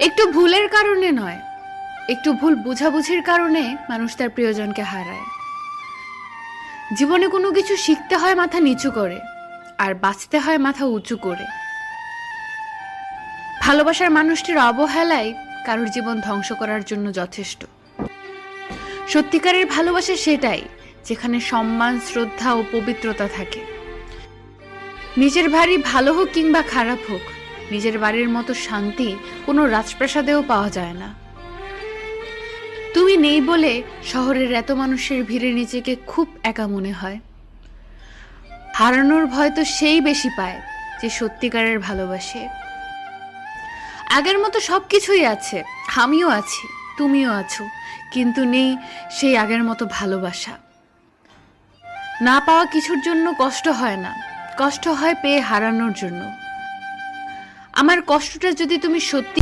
একটু ভুলের কারণে নয়, একটু ভুল বোঝাবুঝির কারণে মানুষ তার প্রিয়জনকে হারায়। জীবনে কোনো কিছু শিখতে হয় মাথা নিচু করে, আর বাঁচতে হয় মাথা উঁচু করে। ভালোবাসার মানুষটির অবহেলাই কারোর জীবন ধ্বংস করার জন্য যথেষ্ট। সত্যিকারের ভালোবাসা সেটাই, যেখানে সম্মান, শ্রদ্ধা ও পবিত্রতা থাকে। নিজের বাড়ি ভালো হোক কিংবা খারাপ হোক, নিজের বাড়ির মতো শান্তি কোনো রাজপ্রাসাদেও পাওয়া যায় না। তুমি নেই বলে শহরের এত মানুষের ভিড়ে নিজেকে খুব একা মনে হয়। হারানোর ভয় তো সেই বেশি পায় যে সত্যিকারের ভালোবাসে। আগের মতো সবকিছুই আছে, আমিও আছি, তুমিও আছো, কিন্তু নেই সেই আগের মতো ভালোবাসা। না পাওয়া কিছুর জন্য কষ্ট হয় না, কষ্ট হয় পেয়ে হারানোর জন্য। আমার কষ্টটা যদি তুমি সত্যি